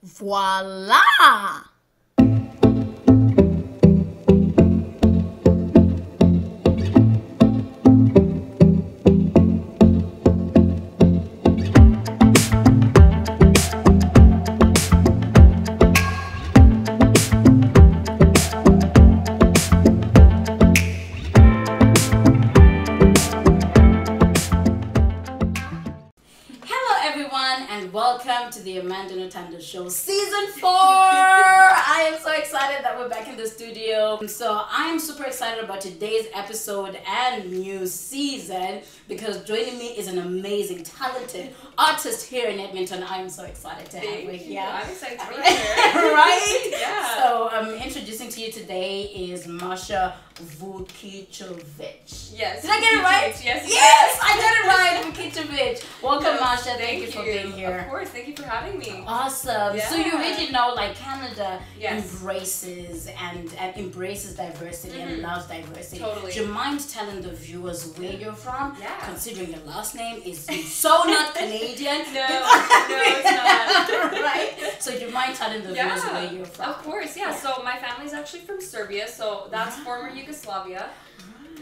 Voila! Welcome to the Untitled Show Season 4! I am so excited that we're back in the studio. So I'm super excited about today's episode and new season because joining me is an amazing, talented artist here in Edmonton. I am so excited to have her here. I'm excited to be here. Right? Yeah. So introducing to you today is Masha Vukicevic. Yes. Did I get it right? Yes, I got it right. Vukicevic. Welcome, Masha. Thank you for being here. Of course. Thank you for having me. Awesome. Yeah. So you already know, like, Canada embraces diversity and loves diversity. Totally. Do you mind telling the viewers where you're from? Yeah. Considering your last name is so not Canadian. No, it's not. Right? So do you mind telling the viewers where you're from? Of course, yeah. So my family's actually from Serbia, so that's former Yugoslavia.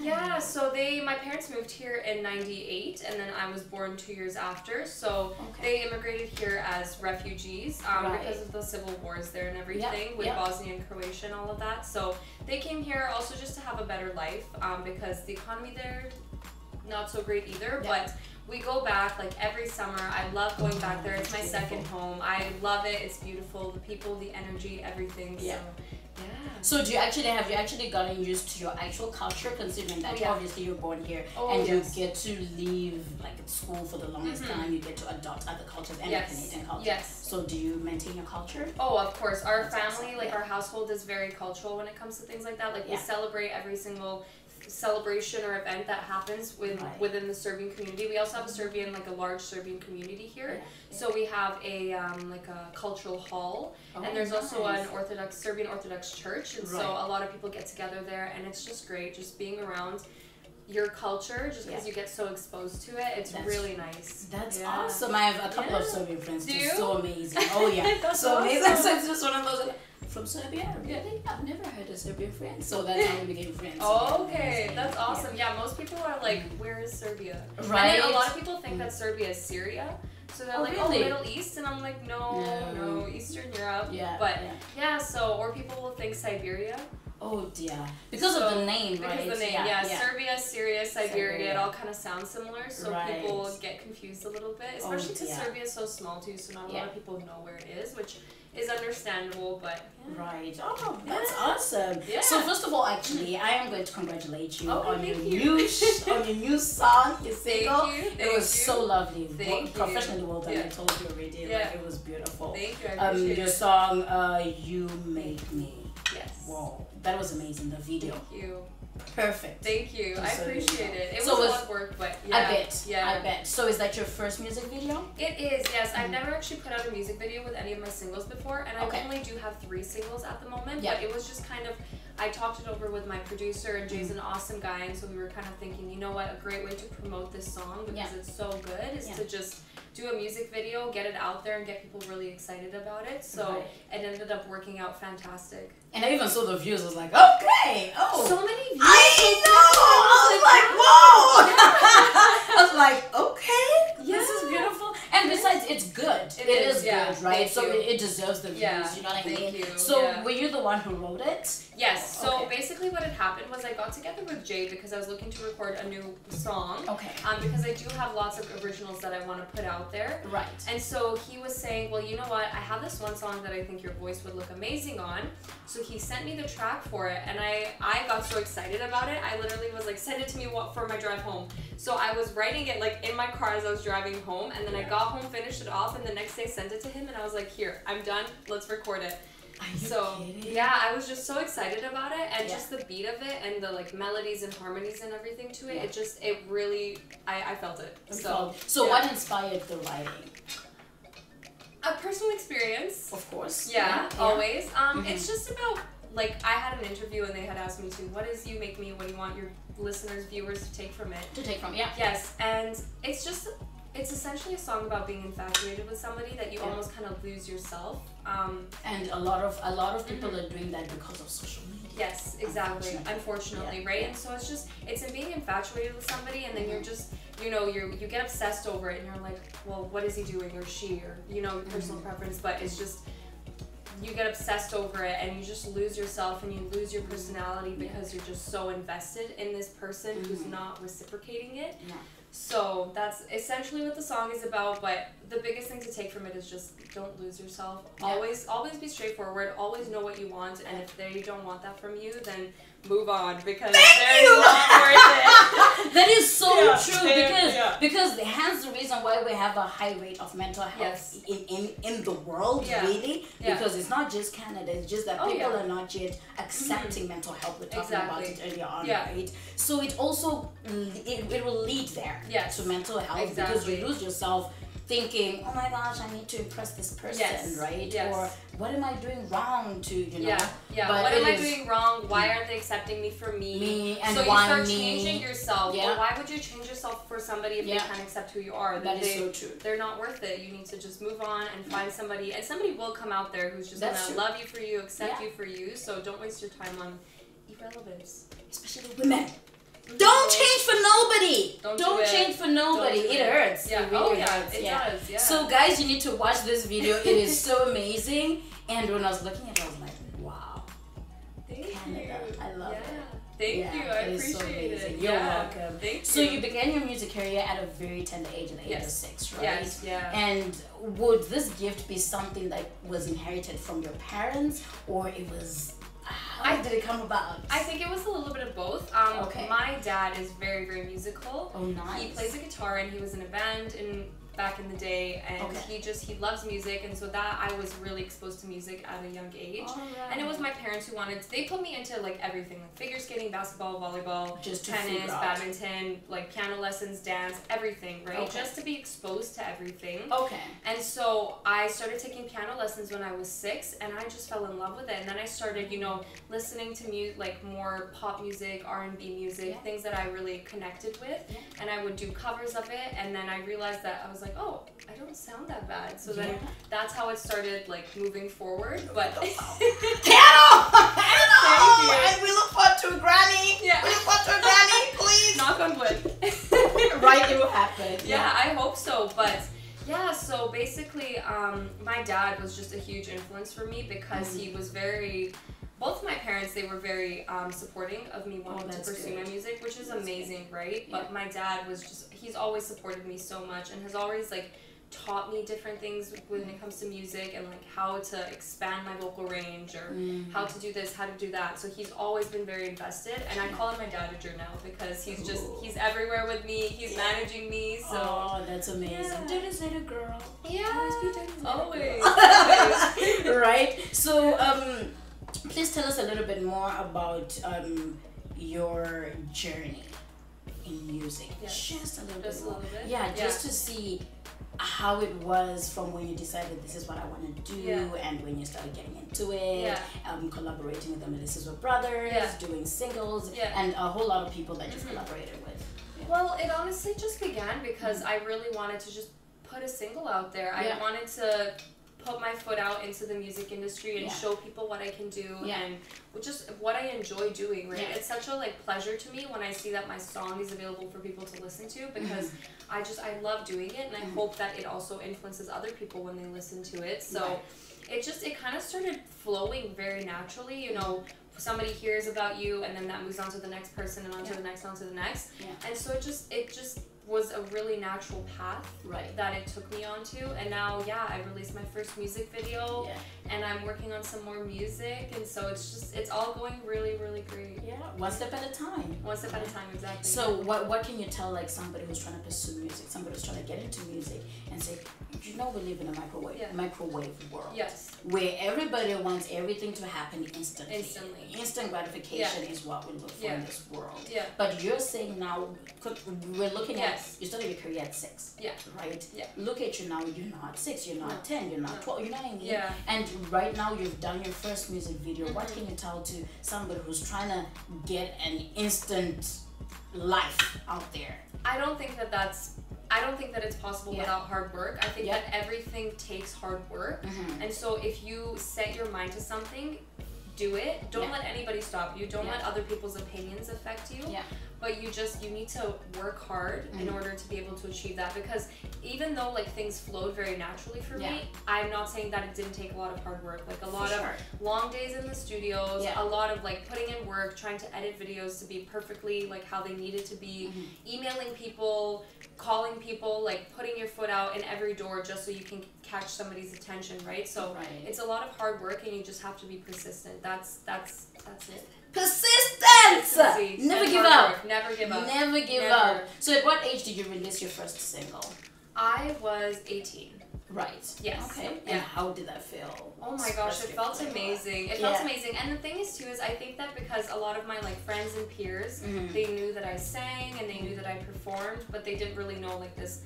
Yeah, so my parents moved here in '98, and then I was born 2 years after. So they immigrated here as refugees because of the civil wars there and everything with Bosnia and Croatia and all of that. So they came here also just to have a better life because the economy there, not so great either, but we go back like every summer. I love going back there. It's my second home. I love it. It's beautiful. The people, the energy, everything. So, So have you actually gotten used to your actual culture, considering that obviously you're born here and you get to leave like at school for the longest time, you get to adopt other cultures and the Canadian culture. Yes. So do you maintain your culture? Oh, of course. Our family, like our household is very cultural when it comes to things like that. Like we celebrate every single celebration or event that happens within the Serbian community. We also have a large Serbian community here. So we have a like a cultural hall, and there's also an Serbian Orthodox church, and so a lot of people get together there, and it's just great just being around your culture, just because you get so exposed to it. It's really nice. That's awesome. I have a couple of Serbian friends too. So amazing. Oh yeah. That's so amazing. Awesome. So it's just one of those from Serbia? Really? I've never heard a Serbian friend. So that's how we became friends. Oh, okay. That's awesome. Yeah, most people are like, where is Serbia? Right. And a lot of people think that Serbia is Syria. So they're like, really? Oh, Middle East? And I'm like, no, Eastern Europe. Yeah. But or people will think Siberia. Oh dear. Because of the name, right? Because the name, Serbia, Syria, Siberia, it all kind of sounds similar, so people get confused a little bit, especially because Serbia is so small too, so not a lot of people know where it is, which is understandable, but right. Oh, that's awesome. Yeah. So first of all, actually, I am going to congratulate you on your new song, your single. It was so lovely. Professionally well done. I told you already. Like it was beautiful. Thank you. I appreciate your song, You Make Me. Yes. Wow, that was amazing. The video. Thank you. Perfect. Thank you. I appreciate it. It was a lot of work, but I bet. So is that your first music video? It is, yes. I've never actually put out a music video with any of my singles before, and I only do have 3 singles at the moment, but it was just kind of, I talked it over with my producer, and Jay's an awesome guy, and so we were kind of thinking, you know what, a great way to promote this song, because it's so good, is to just do a music video, get it out there, and get people really excited about it. So it ended up working out fantastic. And I even saw the views. I was like, okay, so many views. I was like, okay, this is beautiful. And besides, it's good. It is good, right? So it deserves the views. You know what I mean? Thank you. So were you the one who wrote it? Yes. So basically, what had happened was I got together with Jay because I was looking to record a new song. Okay. Because I do have lots of originals that I want to put out there. Right. And so he was saying, well, you know what? I have this one song that I think your voice would look amazing on. So he sent me the track for it, and I got so excited about it. I literally was like, send it to me for my drive home. So I was writing it like in my car as I was driving home, and then I got home, finished it off, and the next day sent it to him, and I was like, here, I'm done. Let's record it. Are you kidding? Yeah, I was just so excited about it, and just the beat of it and the like melodies and harmonies and everything to it. It really, I felt it. So what inspired the writing? A personal experience. Of course. Yeah. Always. It's just about, like, I had an interview and they had asked me to, what is You Make Me? What do you want your listeners, viewers to take from it? To take from, yeah. Yes, and it's just It's essentially a song about being infatuated with somebody that you almost kind of lose yourself. And a lot of people are doing that because of social media. Yes, exactly. Unfortunately, right? And so it's in being infatuated with somebody, and then you're just, you get obsessed over it, and you're like, well, what is he doing, or she, or personal preference, but it's just, you get obsessed over it, and you just lose yourself, and you lose your personality because you're just so invested in this person who's not reciprocating it. So that's essentially what the song is about, but the biggest thing to take from it is just don't lose yourself. Always be straightforward. Always know what you want, and if they don't want that from you, then move on, because they're not worth it. That is so true, because hence the reason why we have a high rate of mental health in the world, really, because it's not just Canada, it's just that people are not yet accepting mental health. We're talking about it earlier on, right? So it also, it will lead there to mental health, because you lose yourself thinking, oh my gosh, I need to impress this person, right? Or what am I doing wrong to, But what am I doing wrong? Why aren't they accepting me for me? And so you why start me? Changing yourself. But why would you change yourself for somebody if they can't accept who you are? That is so true. They're not worth it. You need to just move on and find somebody, and somebody will come out there who's just gonna love you for you, accept you for you. So don't waste your time on irrelevance. Especially women. Don't change for nobody. Don't change for nobody. It hurts. Yeah. It really hurts. It does. Yeah. So guys, you need to watch this video. It is so amazing. And when I was looking at it, I was like, wow. Canada. I love it. Thank you. I appreciate it. You're welcome. Thank you. So you began your music career at a very tender age, at the age of 6, right? Yes. Yeah. And would this gift be something that was inherited from your parents, or it was... How did it come about? I think it was a little bit of both. My dad is very, very musical. Oh, nice. He plays a guitar, and he was in a band back in the day, and he loves music, and so that I was really exposed to music at a young age. And it was my parents who they put me into like everything, like figure skating, basketball, volleyball, tennis, badminton, like piano lessons, dance, everything, right? Just to be exposed to everything. And so I started taking piano lessons when I was 6, and I just fell in love with it. And then I started, listening to music, like more pop music, R&B music, things that I really connected with, and I would do covers of it. And then I realized that I was like, oh, I don't sound that bad. So then that's how it started, like, moving forward. But piano! And we look forward to a Grammy. We look forward to a Grammy, please. Knock on wood. Right, it will happen. Yeah, I hope so. But yeah, so basically, my dad was just a huge influence for me, because he was both my parents, they were very supporting of me wanting to pursue my music, which is amazing, right? But my dad was he's always supported me so much, and has always like taught me different things when it comes to music, and like how to expand my vocal range, or how to do this, how to do that. So he's always been very invested, and I call him my dadager now, because he's everywhere with me, he's managing me. So oh, that's amazing. Daddy's little girl. Always. Right? So please tell us a little bit more about your journey in music. Just a little bit. Yeah, just to see how it was from when you decided this is what I want to do, and when you started getting into it, collaborating with the Melissa's Brothers, doing singles, and a whole lot of people that you've collaborated with. Well, it honestly just began because I really wanted to just put a single out there. I wanted to put my foot out into the music industry and show people what I can do and just what I enjoy doing, right? It's such a pleasure to me when I see that my song is available for people to listen to, because I love doing it, and I hope that it also influences other people when they listen to it. So it kind of started flowing very naturally, somebody hears about you, and then that moves on to the next person, and on to the next, on to the next. And so it just was a really natural path that it took me onto, and now I released my first music video, and I'm working on some more music, and so it's all going really, really great. One step at a time. One step at a time, exactly. So what can you tell somebody who's trying to pursue music, somebody who's trying to get into music, and say, we live in a microwave world, where everybody wants everything to happen instantly. Instant gratification is what we look for in this world. But you're saying now, we're looking at, you started your career at 6, right? Look at you now, you're not 6, you're not 10, you're not 12, you know what I mean? And right now you've done your first music video. What can you tell to somebody who's trying to get an instant life out there? I don't think that that's I don't think that it's possible without hard work. I think that everything takes hard work. And so if you set your mind to something, do it. Don't let anybody stop you. Don't let other people's opinions affect you. But you need to work hard in order to be able to achieve that, because even though like things flowed very naturally for me, I'm not saying that it didn't take a lot of hard work. Like a lot of long days in the studios, a lot of like putting in work, trying to edit videos to be perfectly like how they needed to be, emailing people, calling people, like putting your foot out in every door just so you can catch somebody's attention, right? So it's a lot of hard work, and you just have to be persistent. That's it. Persistence! Never give up. Never give up. Never give up. So at what age did you release your first single? I was 18. Right. Yes. Okay. Yeah. And how did that feel? Oh my gosh, it felt amazing. It felt amazing. And the thing is too, is I think that because a lot of my like friends and peers, they knew that I sang and they knew that I performed, but they didn't really know like this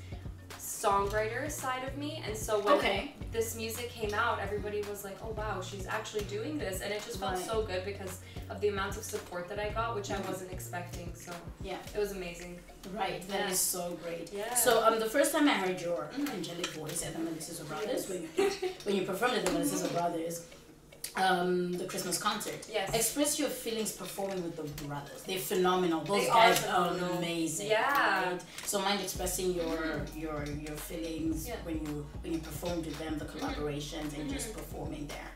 songwriter side of me. And so when this music came out, everybody was like, oh wow, she's actually doing this. And it just felt so good because of the amount of support that I got, which I wasn't expecting. So it was amazing. Right, that is so great. Yeah. So the first time I heard your angelic voice at the Melissa's Brothers, when you performed at the Melissa's Brothers, the Christmas concert. Express your feelings performing with the brothers. They're phenomenal. Those guys are amazing. Right? So mind expressing your feelings when you performed with them, the collaborations, and just performing there.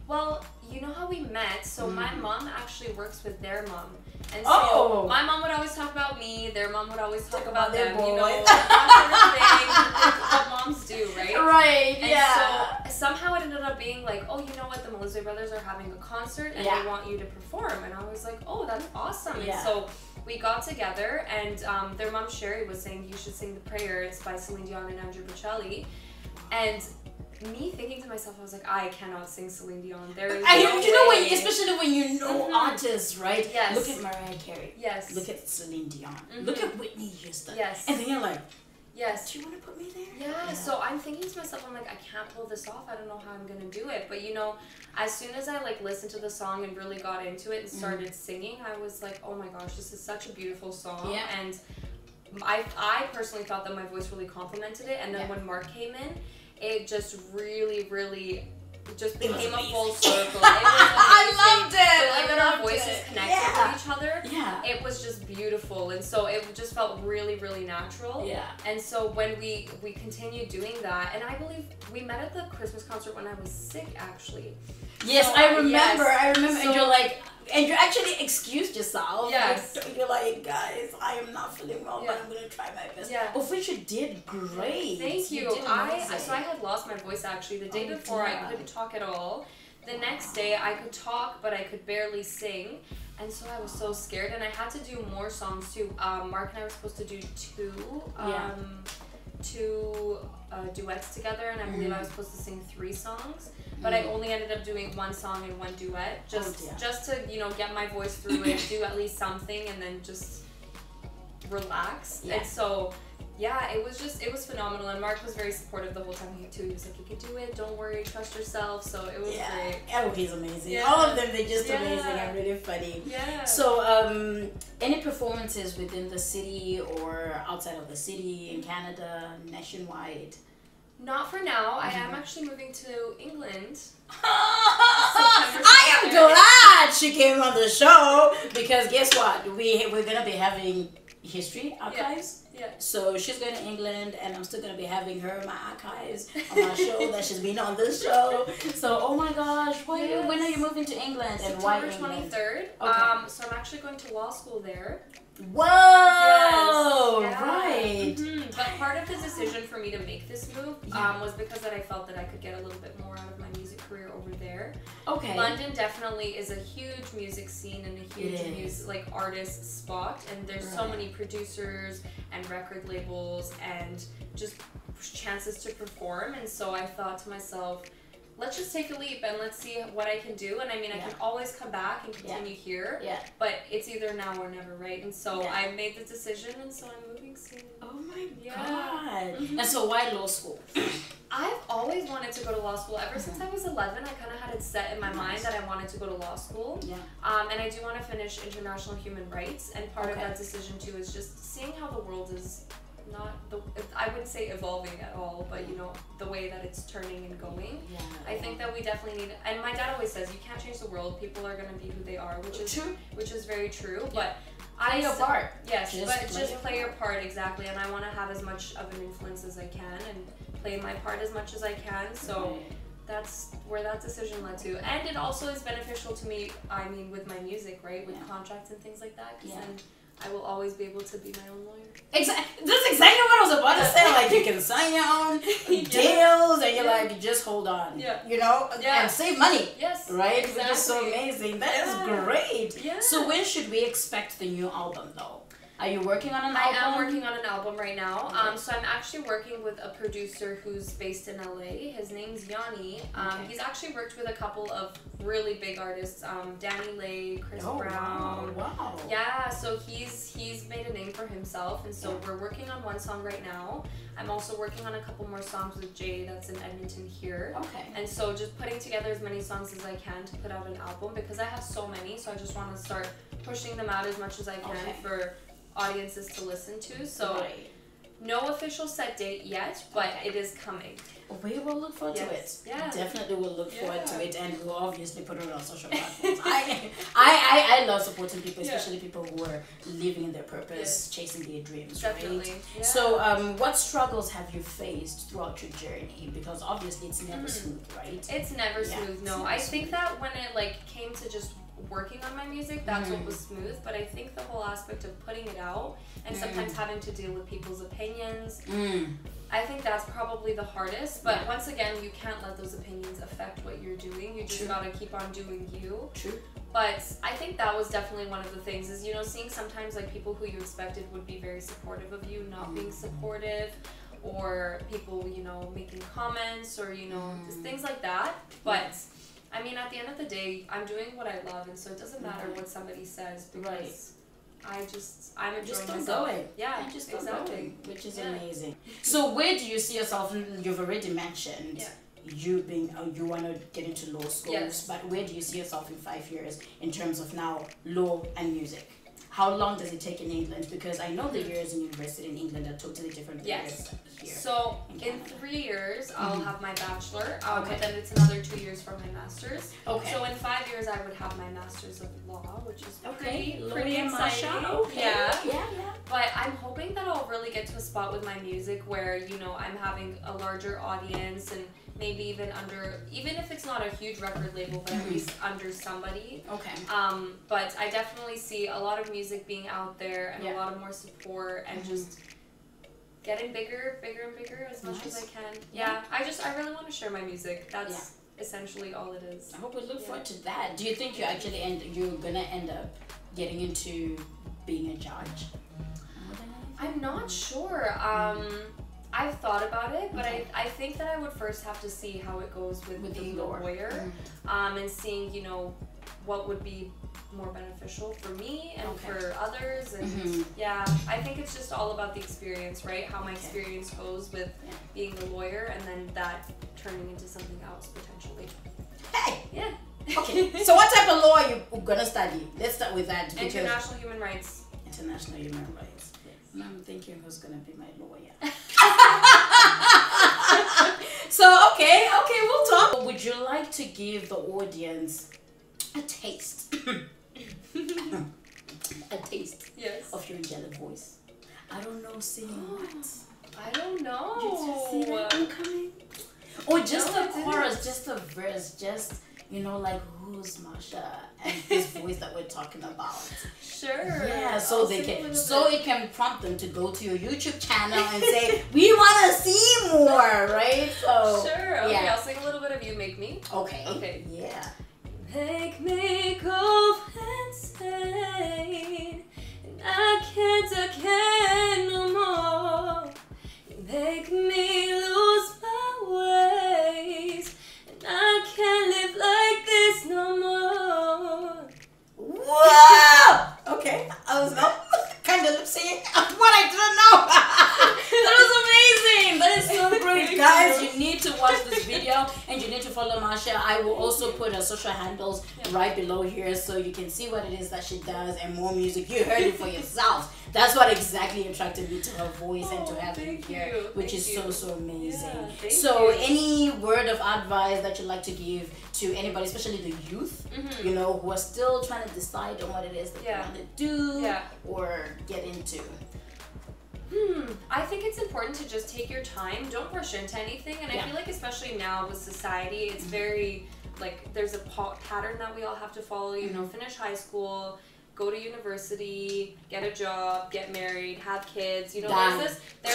Well, you know how we met? So my mom actually works with their mom. And so my mom would always talk about me, their mom would always talk about them, you know, that sort of thing, what moms do, right? Right, and so somehow it ended up being like, oh, you know what, the Melissa Brothers are having a concert and they want you to perform. And I was like, oh, that's awesome. And so we got together, and their mom Sherry was saying, you should sing The Prayer. It's by Celine Dion and Andrew Bocelli. And me thinking to myself, I was like, I cannot sing Celine Dion. There is you know when, especially when you know artists, right? Yes. Look at Mariah Carey. Yes. Look at Celine Dion. Look at Whitney Houston. Yes. And then you're like, yes. Do you want to put me there? Yeah. So I'm thinking to myself, I'm like, I can't pull this off. I don't know how I'm gonna do it. But you know, as soon as I like listened to the song and really got into it and started singing, I was like, oh my gosh, this is such a beautiful song. Yeah. And I personally thought that my voice really complemented it. And then when Mark came in, it just really just became a full circle. It was I loved it. Like when our voices connected with each other, it was just beautiful. And so it just felt really, really natural. Yeah. And so when we continued doing that, and I believe we met at the Christmas concert when I was sick, actually. Yes, so, I remember. So, and you're like, and you actually excused yourself. Yes. You're like, guys, I am not feeling well, but I'm going to try my best. Yeah. Of which you did great. Thank you. So I had lost my voice actually. The day before, I couldn't talk at all. The next day, I could talk, but I could barely sing. And so I was so scared. And I had to do more songs too. Mark and I were supposed to do two duets together, and I believe I was supposed to sing 3 songs, but I only ended up doing 1 song and 1 duet, just to, you know, get my voice through it, do at least something, and then just relax. And so it was phenomenal, and Mark was very supportive the whole time too. He was like, you can do it, don't worry, trust yourself. So it was great. Oh, he's amazing. All of them, they're just amazing and really funny. So any performances within the city or outside of the city, in Canada, nationwide? Not for now. I am actually moving to England. I am glad she came on the show, because guess what? We're gonna be having history archives. So she's going to England, and I'm still going to be having her in my archives on my show that she's been on this show. So, oh my gosh, when are you moving to England, and why England? September 23rd. So I'm actually going to law school there. Whoa! Right. But part of the decision for me to make this move was because that I felt that I could get a little bit more out of my music career over there. London definitely is a huge music scene and a huge artist spot, and there's so many producers and record labels and just chances to perform. And so I thought to myself, let's just take a leap and let's see what I can do. And I mean, I can always come back and continue here, but it's either now or never, right? And so I made the decision, and so I'm moving soon. Oh my god. And so why law school? I've always wanted to go to law school. Ever since I was 11, I kind of had it set in my mind that I wanted to go to law school. And I do want to finish international human rights. And part of that decision too is just seeing how the world is I wouldn't say evolving at all, but you know, the way that it's turning and going. Yeah. I think that we definitely need, and my dad always says you can't change the world, people are going to be who they are, which is true, which is very true. But play your part. Yes, just play your part, exactly. And I want to have as much of an influence as I can and play my part as much as I can. So that's where that decision led to. And it also is beneficial to me, I mean, with my music, right? With contracts and things like that. Because then I will always be able to be my own lawyer. Exactly. That's exactly what I was about to say. Like, you can sign your own deals and you're like, just hold on. Yeah. You know? Yeah. And save money. Yes. Right? Exactly. Which is so amazing. That is great. Yeah. So when should we expect the new album though? Are you working on an album? I am working on an album right now. Okay. So I'm actually working with a producer who's based in LA. His name's Yanni. He's actually worked with a couple of really big artists, Danny Lay, Chris Brown. Wow. Yeah, so he's made a name for himself, and so we're working on one song right now. I'm also working on a couple more songs with Jay that's in Edmonton here. Okay. And so just putting together as many songs as I can to put out an album, because I have so many, so I just want to start pushing them out as much as I can for audiences to listen to. So no official set date yet, but it is coming. We will look forward to it. Yeah. Definitely will look forward to it, and we'll obviously put it on social platforms. I love supporting people, especially people who are living in their purpose, chasing their dreams, right? Yeah. So what struggles have you faced throughout your journey? Because obviously it's never smooth, right? It's never smooth, no. I think that when it like came to just working on my music, that's what was smooth, but I think the whole aspect of putting it out and sometimes having to deal with people's opinions, I think that's probably the hardest. But once again, you can't let those opinions affect what you're doing. You just gotta keep on doing you. But I think that was definitely one of the things is, you know, seeing sometimes like people who you expected would be very supportive of you not being supportive, or people, you know, making comments, or, you know, just things like that. But I mean, at the end of the day, I'm doing what I love, and so it doesn't matter what somebody says, because I'm enjoying myself. Yeah, just going, which is amazing. So where do you see yourself? You've already mentioned you being, you want to get into law schools, but where do you see yourself in 5 years in terms of now law and music? How long does it take in England? Because I know the years in university in England are totally different than years here. So in 3 years, I'll have my bachelor, but then it's another 2 years for my master's. So in 5 years, I would have my master's of law, which is pretty exciting. Masha. Yeah. But I'm hoping that I'll really get to a spot with my music where, you know, I'm having a larger audience, and maybe even if it's not a huge record label, but at least under somebody. But I definitely see a lot of music being out there, and a lot of more support, and just getting bigger and bigger as much as I can. I really want to share my music. That's essentially all it is. I hope we look forward to that. Do you think you're gonna end up getting into being a judge? I'm not sure. I've thought about it, but I think that I would first have to see how it goes with being a lawyer, and seeing, you know, what would be more beneficial for me and for others, and I think it's just all about the experience, right? How my experience goes with being a lawyer, and then that turning into something else potentially. Okay. So what type of law are you gonna study? Let's start with that. International human rights. International human rights. And I'm thinking who's gonna be my lawyer. So okay, we'll talk. Would you like to give the audience a taste? A taste of your angelic voice. I don't know, singing what? I don't know. You just see that one coming? Or just a chorus, just a verse, just, you know, like who's Masha and this voice that we're talking about. Sure. Yeah, so it can prompt them to go to your YouTube channel and say, we want to see more, right? So sure. Okay, I'll sing a little bit of You Make Me. Okay. Yeah. Make me go insane, and I can't no more. You make me lose my ways, and I can't live like this no more. Whoa! Okay, I was kind of lip syncing what I didn't know. That was amazing. That is so great, guys. You need to watch this video, and you need to follow Masha. I will also also put her social handles right below here so you can see what it is that she does and more music. You heard it for yourself. That's what exactly attracted me to her voice and to having it here, which is so amazing. Yeah, so any word of advice that you'd like to give to anybody, especially the youth, you know, who are still trying to decide on what it is that they want to do or get into? I think it's important to just take your time. Don't rush into anything. And I feel like especially now with society, it's very, like, there's a pattern that we all have to follow. You know, finish high school, go to university, get a job, get married, have kids. You know, right? But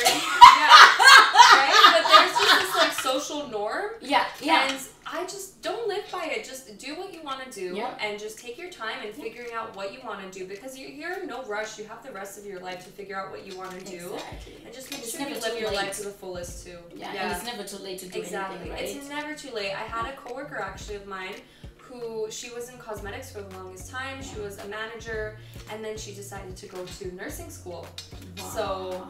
there's just this, like, social norm. And I just don't live by it. Just do what you want to do and just take your time in figuring out what you want to do, because you're in no rush. You have the rest of your life to figure out what you want to do. And just make sure you live your life to the fullest too. And it's never too late to do anything, right? It's never too late. I had a coworker actually of mine who, she was in cosmetics for the longest time. She was a manager, and then she decided to go to nursing school. So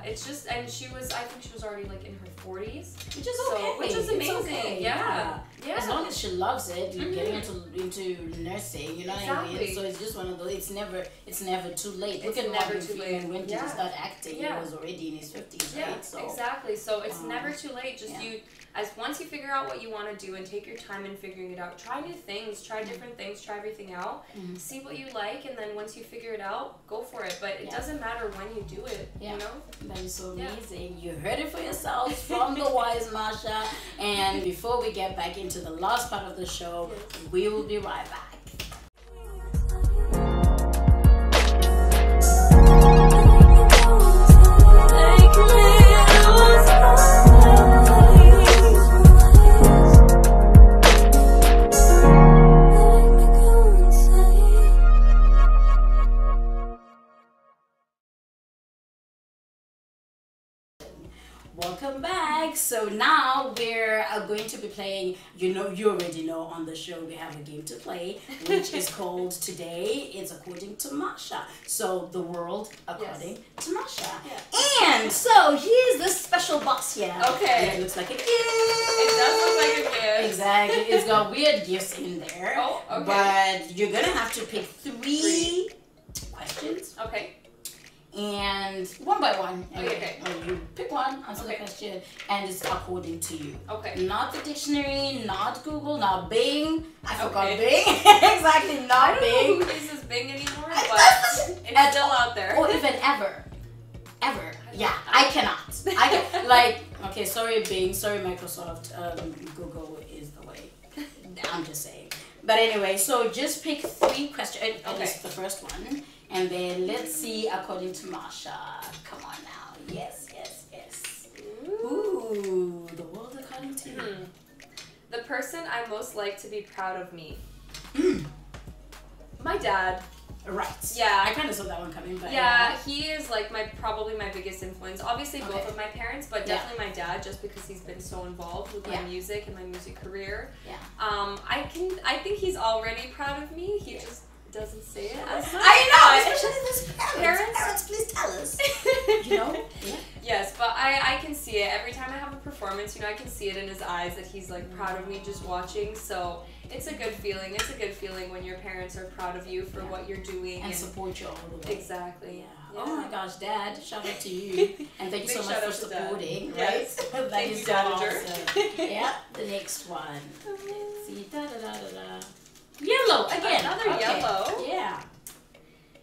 it's just, and she was, I think she was already like in her 40s, which is okay, which is amazing. As long as she loves it, you're getting into nursing, you know what I mean? So it's just one of those. It's never too late. Look at never too late. When went to start acting, he was already in his 50s, right? So exactly. So it's never too late. Just once you figure out what you want to do and take your time in figuring it out, try new things, try different things, try everything out, see what you like, and then once you figure it out, go for it. But it doesn't matter when you do it, you know? That is so amazing. You heard it for yourself from the wise Masha. And before we get back into the last part of the show, we will be right back. Welcome back. So now we're going to be playing, you already know on the show we have a game to play, which is called Today It's According to Masha. So the world according to Masha. And so here's this special box here. Okay. And it looks like a gift. It does look like a gift. Exactly. It's got weird gifts in there. Oh, okay. But you're gonna have to pick three questions. Okay. And one by one, Okay. You pick one, answer the question, and it's according to you. Okay. Not the dictionary, not Google, not Bing. I forgot Bing. Exactly, not Bing. I don't know who uses Bing anymore, but it's still out there. Or even ever. Ever. Yeah, I cannot. Okay, sorry Bing, sorry Microsoft. Google is the way. I'm just saying. But anyway, so just pick three questions, at least the first one. And then let's see according to Masha. Come on now. Yes. Ooh, the world according to you. The person I most like to be proud of me. My dad. Right. Yeah. I kind of saw that one coming, but he is like probably my biggest influence. Obviously both of my parents, but definitely my dad, just because he's been so involved with my music and my music career. I think he's already proud of me. He just doesn't say it as much. I know, especially those parents, please tell us. You know? Yes, but I can see it. Every time I have a performance, I can see it in his eyes that he's like proud of me just watching. So it's a good feeling. It's a good feeling when your parents are proud of you for what you're doing. And support you all the way. Exactly. Yeah. Oh my gosh, Dad, shout out to you. And thank you so much for supporting. Right? Yes. That is Dad. Awesome. Yeah, the next one. Let's see. Yellow again. Another yellow. Yeah.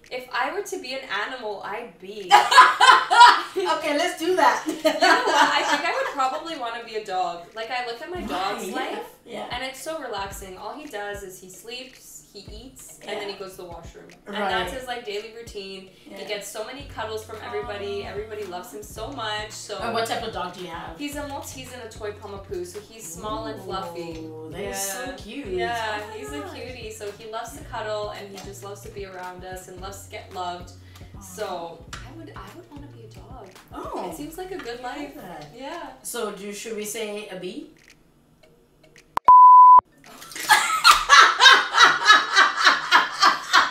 If I were to be an animal, I'd be. Okay, let's do that. You know what? I think I would probably want to be a dog. Like, I look at my dog's life, and it's so relaxing. All he does is he sleeps, he eats, and then he goes to the washroom. And that's his daily routine. He gets so many cuddles from everybody. Everybody loves him so much. So. And what type of dog do you have? He's a Maltese and a toy Pomapoo, so he's small and fluffy. That is so cute. Yeah, he's a cutie. So he loves to cuddle, and he just loves to be around us and loves to get loved. So I would want to be a dog. Oh, it seems like a good life. Yeah. So should we say a bee?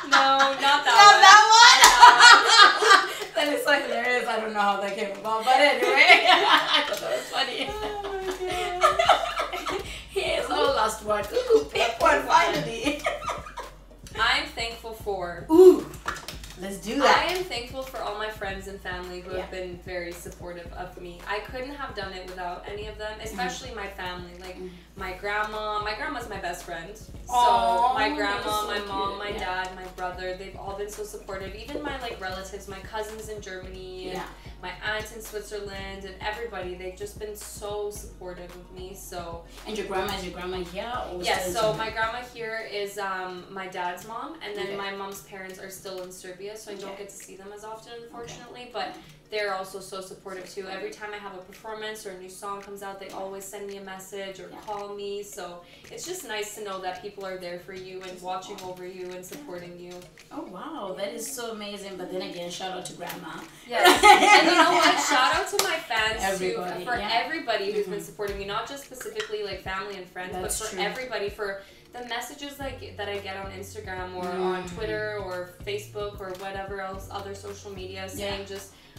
No, not that one. That is so hilarious. I don't know how that came about, but anyway, I thought that was funny. Oh my god. Here's our last one. Ooh, Pick one, finally. I'm thankful for. Ooh, let's do that. I am thankful for all my friends and family who have been very supportive of me. I couldn't have done it without any of them, especially my family. Like my grandma. My grandma's my best friend. So my grandma, my mom, my dad, my brother, they've all been so supportive. Even my like relatives, my cousins in Germany, and my aunt in Switzerland, and everybody. They've just been so supportive of me. So. And your grandma, is your grandma here? Or yes. So my grandma here is my dad's mom, and then my mom's parents are still in Serbia, so I don't get to see them as often, unfortunately. But they're also so supportive too. Every time I have a performance or a new song comes out, they always send me a message or call me. So it's just nice to know that people are there for you and watching over you and supporting you. Oh wow, that is so amazing. But then again, shout out to grandma. Yes. And you know what? Shout out to my fans too, for everybody who's been supporting me, not just specifically like family and friends, but for everybody, for the messages like that I get on Instagram or on Twitter or Facebook or whatever else, other social media, saying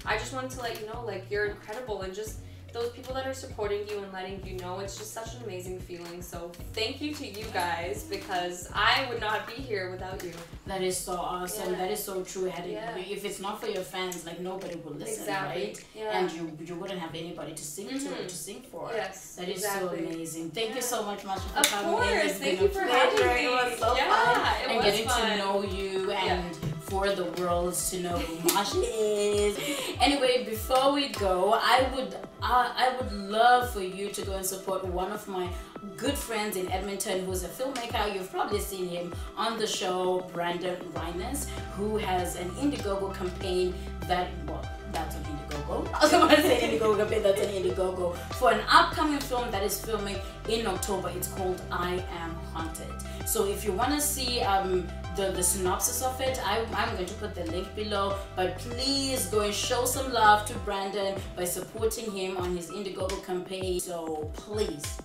I just wanted to let you know, like, you're incredible, and just those people that are supporting you and letting you know, it's just such an amazing feeling. So thank you to you guys, because I would not be here without you. That is so awesome. That is so true. If it's not for your fans, like, nobody will listen, right? And you wouldn't have anybody to sing to or to sing for. Yes, that is so amazing. Thank you so much, Masha, for coming in. Of course. Thank you for having me. It was so fun. It and was getting fun. to know you and for the world to know who Masha is. Anyway, before we go, I would love for you to go and support one of my good friends in Edmonton who's a filmmaker. You've probably seen him on the show, Brandon Reines, who has an Indiegogo campaign that's an Indiegogo. I was about to say Indiegogo campaign, that's an Indiegogo for an upcoming film that is filming in October. It's called I Am Haunted. So if you want to see the synopsis of it, I'm going to put the link below, but please go and show some love to Brandon by supporting him on his Indiegogo campaign. So please,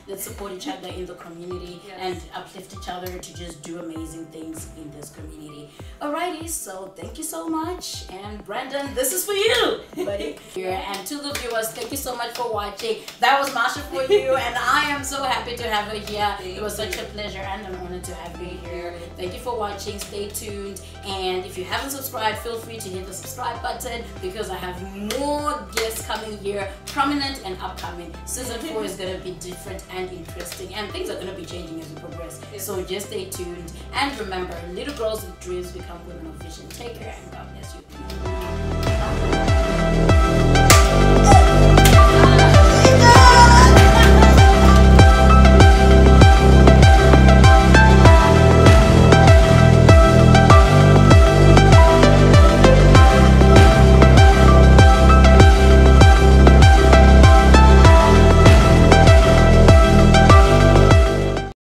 let's support each other in the community and uplift each other to just do amazing things in this community. Alrighty, so thank you so much, and Brandon, this is for you, buddy. And to the viewers, thank you so much for watching. That was Masha for you, and I am so happy to have her here. It was such a pleasure and an honor to have you here. Thank you for watching. Stay tuned, and if you haven't subscribed, feel free to hit the subscribe button, because I have more guests coming here, prominent and upcoming. Season 4 is going to be different and interesting, and things are going to be changing as we progress. So just stay tuned, and remember, little girls with dreams become women of vision. Take care, and God bless you.